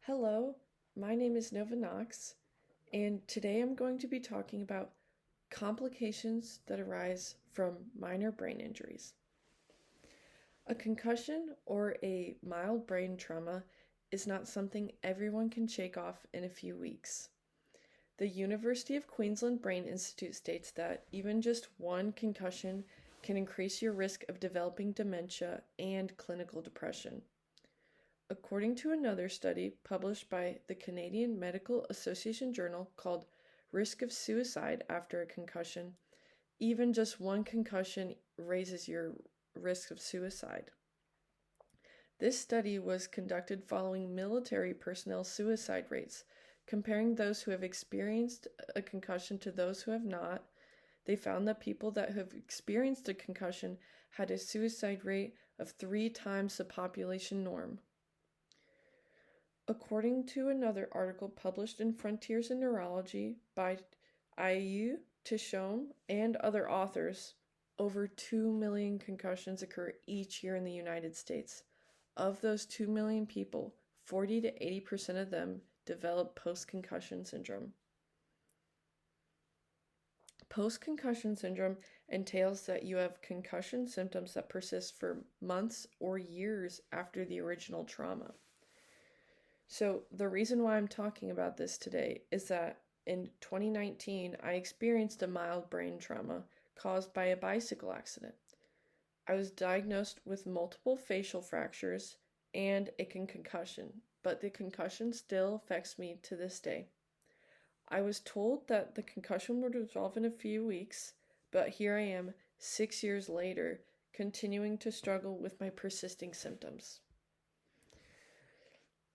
Hello, my name is Nova Knox, and today I'm going to be talking about complications that arise from minor brain injuries. A concussion or a mild brain trauma is not something everyone can shake off in a few weeks. The University of Queensland Brain Institute states that even just one concussion can increase your risk of developing dementia and clinical depression. According to another study published by the Canadian Medical Association Journal called Risk of Suicide After a Concussion, even just one concussion raises your risk of suicide. This study was conducted following military personnel suicide rates, comparing those who have experienced a concussion to those who have not. They found that people that have experienced a concussion had a suicide rate of 3 times the population norm. According to another article published in Frontiers in Neurology by Ayu Tishome and other authors, over 2 million concussions occur each year in the United States. Of those 2 million people, 40 to 80% of them develop post-concussion syndrome. Post-concussion syndrome entails that you have concussion symptoms that persist for months or years after the original trauma. So the reason why I'm talking about this today is that in 2019, I experienced a mild brain trauma caused by a bicycle accident. I was diagnosed with multiple facial fractures and a concussion, but the concussion still affects me to this day. I was told that the concussion would resolve in a few weeks, but here I am 6 years later, continuing to struggle with my persisting symptoms.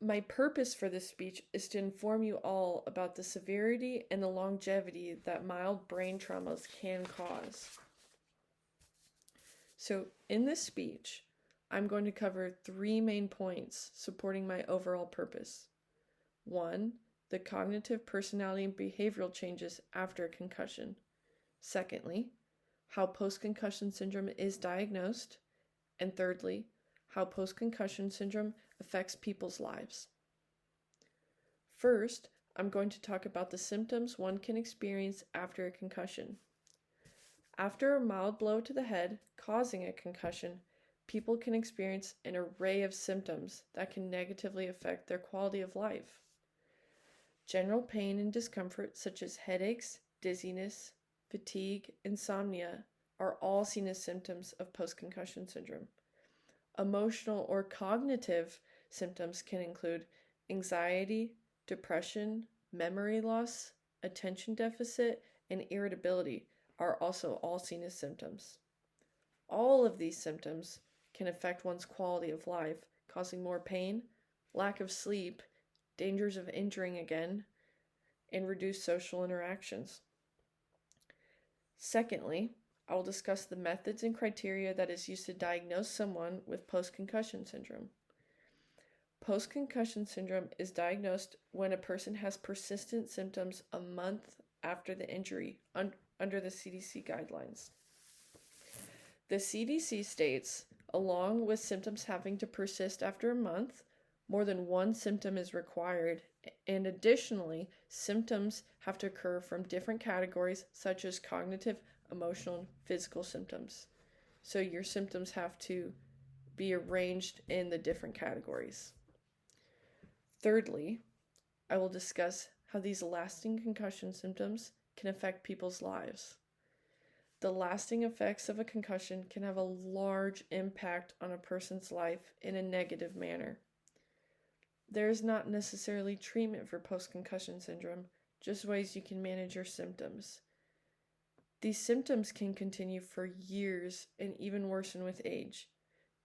My purpose for this speech is to inform you all about the severity and the longevity that mild brain traumas can cause. So, in this speech, I'm going to cover 3 main points supporting my overall purpose. 1, the cognitive, personality, and behavioral changes after a concussion. Secondly, how post-concussion syndrome is diagnosed. And thirdly, how post-concussion syndrome affects people's lives. First, I'm going to talk about the symptoms one can experience after a concussion. After a mild blow to the head causing a concussion, people can experience an array of symptoms that can negatively affect their quality of life. General pain and discomfort such as headaches, dizziness, fatigue, insomnia are all seen as symptoms of post-concussion syndrome. Emotional or cognitive symptoms can include anxiety, depression, memory loss, attention deficit, and irritability are also all seen as symptoms. All of these symptoms can affect one's quality of life, causing more pain, lack of sleep, dangers of injuring again, and reduced social interactions. Secondly, I will discuss the methods and criteria that is used to diagnose someone with post-concussion syndrome. Post-concussion syndrome is diagnosed when a person has persistent symptoms a month after the injury under the CDC guidelines. The CDC states, along with symptoms having to persist after a month, more than one symptom is required, and additionally, symptoms have to occur from different categories such as cognitive, emotional, and physical symptoms. So your symptoms have to be arranged in the different categories. Thirdly, I will discuss how these lasting concussion symptoms can affect people's lives. The lasting effects of a concussion can have a large impact on a person's life in a negative manner. There is not necessarily treatment for post-concussion syndrome, just ways you can manage your symptoms. These symptoms can continue for years and even worsen with age.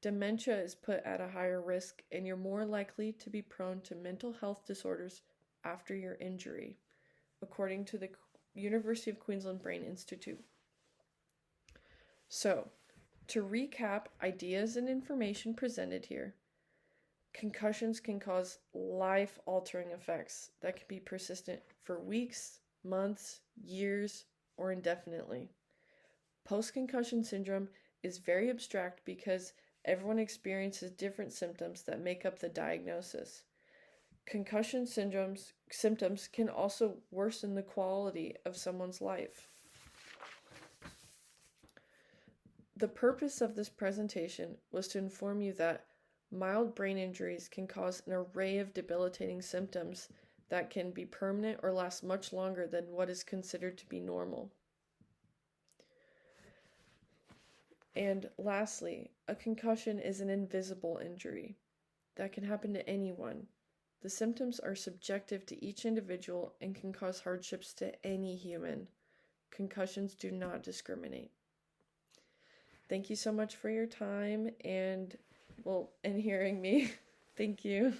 Dementia is put at a higher risk, and you're more likely to be prone to mental health disorders after your injury, according to the University of Queensland Brain Institute. So, to recap ideas and information presented here, concussions can cause life-altering effects that can be persistent for weeks, months, years, or indefinitely. Post-concussion syndrome is very abstract because everyone experiences different symptoms that make up the diagnosis. Concussion symptoms can also worsen the quality of someone's life. The purpose of this presentation was to inform you that mild brain injuries can cause an array of debilitating symptoms that can be permanent or last much longer than what is considered to be normal. And lastly, a concussion is an invisible injury that can happen to anyone. The symptoms are subjective to each individual and can cause hardships to any human. Concussions do not discriminate. Thank you so much for your time and hearing me. Thank you.